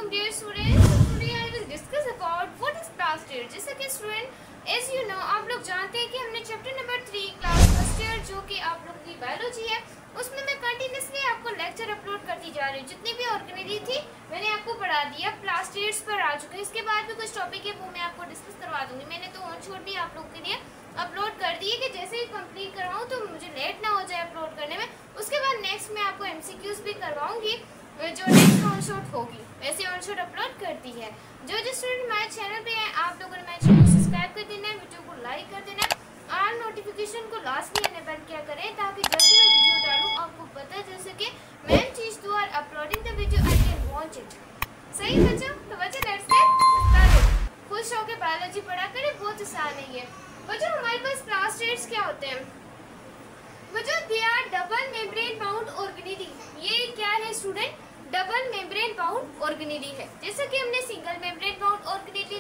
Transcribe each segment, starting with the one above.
Welcome dear students. Today I will discuss about what is plaster. जैसा कि student as you know आप लोग जानते हैं कि हमने chapter number 3 class first year जो कि आप लोगों की बायोलॉजी है उसमें मैं कंटिन्यूसली आपको लेक्चर अपलोड करती जा रही हूँ। जितनी भी ऑर्गेनाइजी थी मैंने आपको पढ़ा दिया, प्लास्टिड्स पर आ चुके हैं। इसके बाद भी कुछ टॉपिक है वो मैं आपको डिस्कस करवा दूंगी। मैंने तो ऑन शॉट भी आप लोगों के लिए अपलोड कर दी है कि जैसे ही कंप्लीट करवाऊँ तो मुझे लेट ना हो जाए अपलोड करने में। उसके बाद नेक्स्ट मैं आपको MCQs भी करवाऊंगी जो नेक्स्ट ऑन शॉट होगी, वैसे ऑन शॉट अपलोड करती है। जो स्टूडेंट हमारे चैनल पे हैं आप लोगों ने मेरे चैनल को सब्सक्राइब कर देना है, वीडियो को लाइक कर देना है, और नोटिफिकेशन को लास्ट में एनेबल किया करें ताकि जब भी मैं वीडियो डालूं आपको पता चल सके मैम चीज to are uploading the video I can watch it. सही बच्चों, तो बच्चों लेट्स गेट स्टार्टेड। खुश होकर बायोलॉजी पढ़ा करें, बहुत आसान है ये। बच्चों हमारे पास प्लास्टिड्स क्या होते हैं? बच्चों they are double membrane bound organelle. ये क्या है student? Double membrane bound organelle है। जैसा कि हमने सिंगल मेम्ब्रेन बाउंड ऑर्गेनेली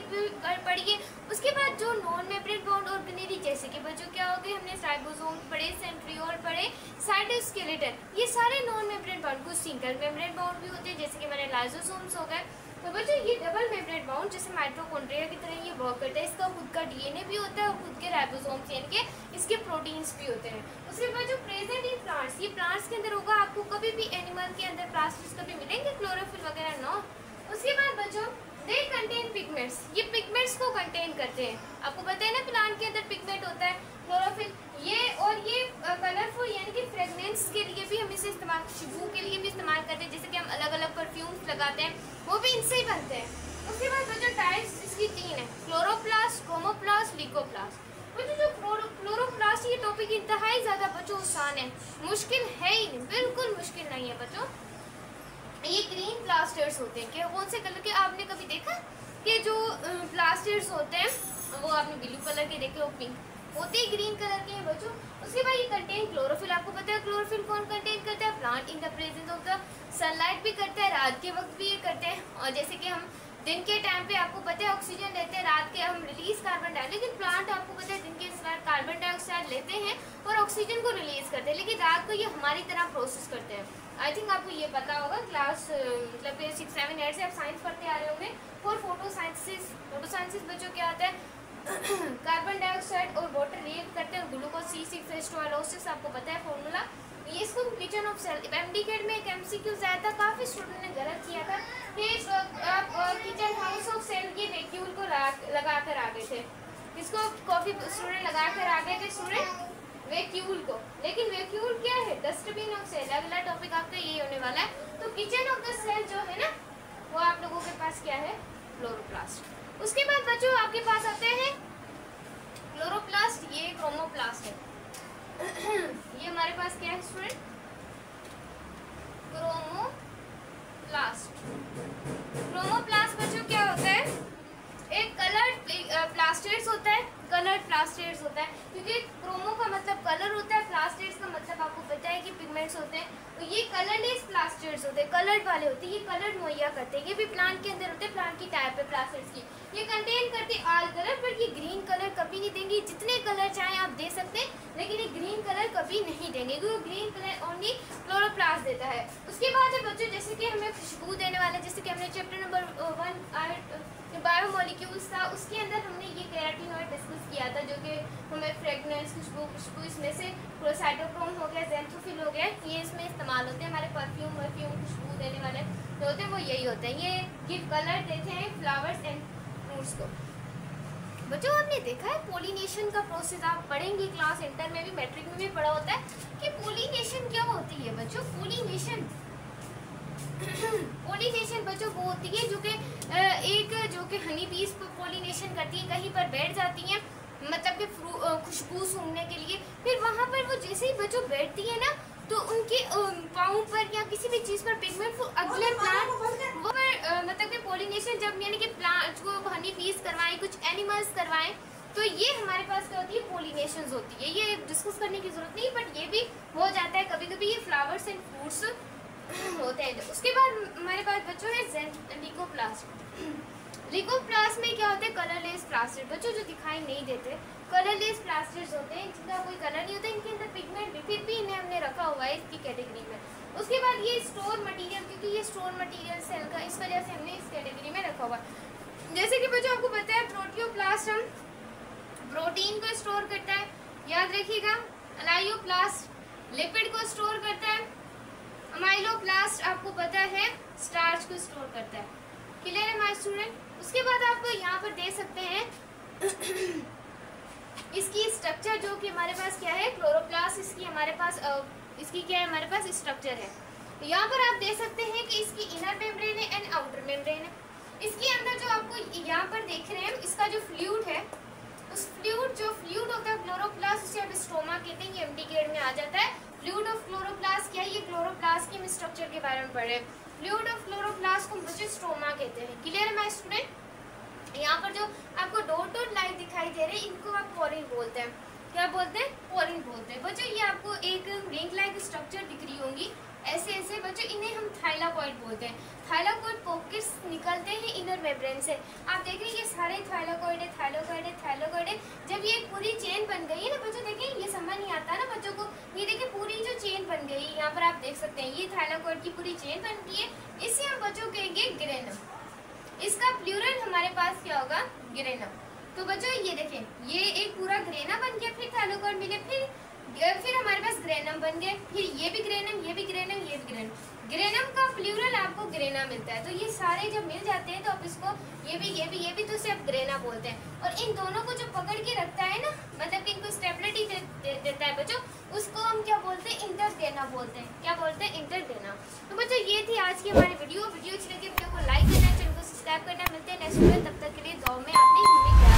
पढ़ी है। उसके बाद जो नॉन मेम्ब्रेन बाउंड ऑर्गेनेली जैसे कि बच्चों क्या हो गए, हमने राइबोसोम पढ़े, सेंट्रियोल पढ़े, साइटोस्केलेटन, ये सारे नॉन मेम्ब्रेन बाउंड। कुछ सिंगल मेम्ब्रेन बाउंड भी होते हैं जैसे कि हमारे लाइसोसोम्स हो गए। तो बच्चों ये डबल मेम्ब्रेन बाउंड जैसे माइटोकॉन्ड्रिया की तरह ये वर्क करता है। इसका खुद का DNA भी होता है और खुद के राइबोसोम्स यानी कि इसके प्रोटीन्स भी होते हैं। उसके बाद जो प्रेजेंट इन प्लांट्स, ये प्लांट्स के अंदर होगा। आपको कभी भी एनिमल के अंदर प्लास्टिड्स कभी मिलेंगे क्लोरोफिल वगैरह नो। उसके बाद बच्चों दे कंटेन पिगमेंट्स, ये पिगमेंट्स को कंटेन करते हैं। आपको पता है ना प्लांट के अंदर पिगमेंट होता है क्लोरोफिल, ये और ये कलरफुल यानी कि फ्रेगनेंस के लिए भी हम इसे इस्तेमाल, खुशबू के लिए भी इस्तेमाल करते हैं। जैसे कि हम अलग अलग परफ्यूम्स लगाते हैं वो भी इनसे ही बनते हैं। उसके बाद बच्चों टाइप्स इसकी 3 है, क्लोरोप्लास्ट, क्रोमोप्लास्ट, लीकोप्लास्ट। बच्चों जो क्लोरोप्लास्ट ये टॉपिक इंतहाई ज़्यादा बच्चों आसान है, मुश्किल है ही नहीं, बिल्कुल मुश्किल नहीं है बच्चों। ये ग्रीन प्लास्टर्स होते हैं। क्या कौन से कलर के? आपने कभी देखा कि जो प्लास्टर्स होते हैं वो आपने ब्लू कलर के देखे, वो पिंक होते ही ग्रीन कलर के हैं बच्चों। उसके बाद ये कंटेन क्लोरोफिल। आपको पता है क्लोरोफिल कौन कंटेन करता है? Plant in the presence of the sunlight भी करता है, रात के वक्त भी ये करते हैं। और जैसे कि हम दिन के टाइम पे आपको पता है ऑक्सीजन लेते हैं, रात के हम रिलीज कार्बन डाइऑक्साइड, लेकिन प्लांट आपको पता है दिन के समय कार्बन डाइऑक्साइड लेते हैं और ऑक्सीजन को रिलीज करते हैं, लेकिन रात को ये हमारी तरह प्रोसेस करते हैं। आई थिंक आपको ये पता होगा, क्लास मतलब 6, 7, 8 से आप साइंस पढ़ते आ रहे होंगे। फॉर फोटोसाइंसिस बच्चों क्या होता है? कार्बन डाइऑक्साइड और वाटर रिएक्ट करते हैं, ग्लूकोज C6H12O6 आपको पता है फॉर्मूला। ये इसको किचन ऑफ सेल MD में एक MCQ आया था, काफ़ी स्टूडेंट ने गलत किया था कि किचन हाउस ऑफ सेल ये वैक्यूल को लगा कर आ गए थे। इसको कॉफी स्टूडेंट लगा कर आ गए थे स्टूडेंट वैक्यूल को, लेकिन वैक्यूल क्या है? Dustbin of cell. अगला टॉपिक आपका यही होने वाला है। तो किचन ऑफ द सेल जो है ना वो आप लोगों के पास क्या है? क्लोरोप्लास्ट। उसके बाद बच्चों आपके पास आते हैं क्लोरोप्लास्ट, ये क्रोमोप्लास्ट है। ये हमारे पास क्या है स्टूडेंट? क्रोमोप्लास्ट। क्रोमोप्लास्ट बच्चों क्या होता है? एक कलर्ड प्लास्टिड्स होता है, कलर्ड प्लास्टिड्स होता है, क्योंकि क्रोमो का मतलब कलर होता है, प्लास्टिड्स का मतलब आपको पता है कि पिगमेंट्स होते हैं। तो ये कलरलेस प्लास्टिड्स होते हैं, कलर्ड वाले होते हैं, ये कलर मुहैया करते हैं। ये भी प्लांट के अंदर होते हैं, प्लांट की टाइप है प्लास्टिड्स की। ये कंटेन करते ऑल कलर, पर ये ग्रीन कलर कभी नहीं देंगे। जितने कलर चाहे आप दे सकते हैं, लेकिन ये ग्रीन कलर कभी नहीं देंगे क्योंकि ग्रीन कलर ओनली क्लोरोप्लास्ट देता है। उसके बाद है बच्चों जैसे कि हमें खुशबू देने वाले, जैसे कि हमने चैप्टर नंबर 1 बायोमोलिक्यूल्स था उसके अंदर हमने ये कैरोटीनॉइड डिस्कस किया था जो कि हमें फ्रेगनेंस, खुशबू इसमें से साइटोक्रोम हो गया, ज़ैंथोफिल हो गया, ये इसमें इस्तेमाल होते हैं। हमारे परफ्यूम खुशबू देने वाले जो होते हैं वो यही होते हैं, ये गिव कलर देते हैं फ्लावर्स एंड फ्रूट्स को। बच्चों आपने देखा है पोलिनेशन का प्रोसेस, आप पढ़ेंगे क्लास इंटर में भी, मैट्रिक में भी पढ़ा होता है कि पोलिनेशन क्या होती है बच्चों? पोलिनेशन बच्चों वो होती है जो कि जो कि हनी बीज पोलिनेशन करती है, कहीं पर बैठ जाती हैं मतलब कि खुशबू सूंघने के लिए। फिर वहाँ पर वो जैसे ही बच्चों बैठती है ना तो उनके पाँव पर या किसी भी चीज़ पर पिगमेंट वो अगले प्लांट वो मतलब कि पोलिनेशन जब यानी कि प्लांट को हनी बीज करवाएं, कुछ एनिमल्स करवाएं, तो ये हमारे पास क्या होती है? पोलिनेशन होती है। ये डिस्कस करने की जरूरत नहीं, बट ये भी हो जाता है कभी कभी, ये फ्लावर्स एंड फ्रूट्स होते हैं। उसके बाद हमारे पास बच्चों है लीकोप्लास्ट। लीकोप्लास्ट में क्या होते हैं? कलरलेस प्लास्टिड बच्चों जो दिखाई नहीं देते, कलरलेस प्लास्टिड्स होते हैं जिनका कोई कलर नहीं होता, इनके अंदर पिगमेंट भी, फिर भी इन्हें हमने रखा हुआ है इसकी कैटेगरी में। उसके बाद ये स्टोर मटेरियल, क्योंकि ये स्टोर मटेरियल सेल का, इस वजह से हमने इस याद रखिएगा, अलायोप्लास्ट लिपिड को स्टोर करता है, अमाइलोप्लास्ट आपको पता है स्टार्च को स्टोर करता है। क्लियर है माय स्टूडेंट। उसके बाद आप यहाँ पर देख सकते हैं इसकी स्ट्रक्चर जो कि हमारे पास क्या है, क्लोरोप्लास्ट इसकी हमारे पास इसकी क्या है, हमारे पास स्ट्रक्चर है। तो यहाँ पर आप देख सकते हैं कि इसकी इनर मेम्ब्रेन है एंड आउटर मेम्ब्रेन है। इसके अंदर जो आपको यहाँ पर देख रहे हैं, इसका जो फ्लूइड है, उस फ्लूइड होता है क्लोरोप्लास्ट, उसे आप स्टोमा कहते हैं, ये एम्प्टी ग्रेड में आ जाता है। फ्लूइड ऑफ क्लोरोप्लास्ट क्या है, ये क्लोरोप्लास्ट के स्ट्रक्चर के बारे में पढ़ रहे हैं। फ्लूइड ऑफ क्लोरोप्लास्ट को बच्चे स्टोमा कहते हैं। क्लियर है माय स्टूडेंट। यहाँ पर जो आपको डॉट लाइट दिखाई दे रहे हैं, इनको आप पोरिन बोलते हैं। क्या बोलते हैं, पोरिन बोलते हैं। बच्चों ये आपको एक रिंग लाइक स्ट्रक्चर दिख रही होंगी ऐसे ऐसे, बच्चों इन्हें हम थाइलाकॉइड बोलते हैं। थाइलाकॉइड पॉकेट्स निकलते हैं इनर मेम्ब्रेन से। आप देख रहे हैं ये सारे थाइलाकॉइड है, थाइलाकॉइड है, थाइलाकॉइड है। जब ये पूरी चेन बन गई है ना बच्चों, देखिए ये समझ नहीं आता ना बच्चों को, ये देखिए पूरी जो चेन बन गई, यहाँ पर आप देख सकते हैं ये थाइलाकॉइड की पूरी चेन बन गई है। इसे हम बच्चों कहेंगे ग्रेनम। इसका प्लूरल हमारे पास क्या होगा, ग्रेनम। तो बच्चों ये देखें, ये एक पूरा ग्रेना बन गया, फिर थाइलाकॉइड मिले, फिर हमारे पास ग्रेनम बन गए, फिर ये भी ग्रेनम, ये भी ग्रेनम, ये भी ग्रेनम। ग्रेनम का प्लूरल आपको ग्रेना मिलता है। तो ये सारे जब मिल जाते हैं तो आप इसको ये भी तो इसे आप ग्रेना बोलते हैं। और इन दोनों को जो पकड़ के रखता है ना, मतलब कि इनको स्टेबिलिटी देता है बच्चों, उसको हम क्या बोलते हैं, इंटरग्रेना बोलते हैं। क्या बोलते हैं, इंटरग्रेना। तो बच्चों ये थी आज की हमारी वीडियो अच्छी लगी वीडियो को लाइक करना, चैनल को सब्सक्राइब करना। मिलते हैं नेक्स्ट वीडियो, तब तक के लिए दुआ में आपने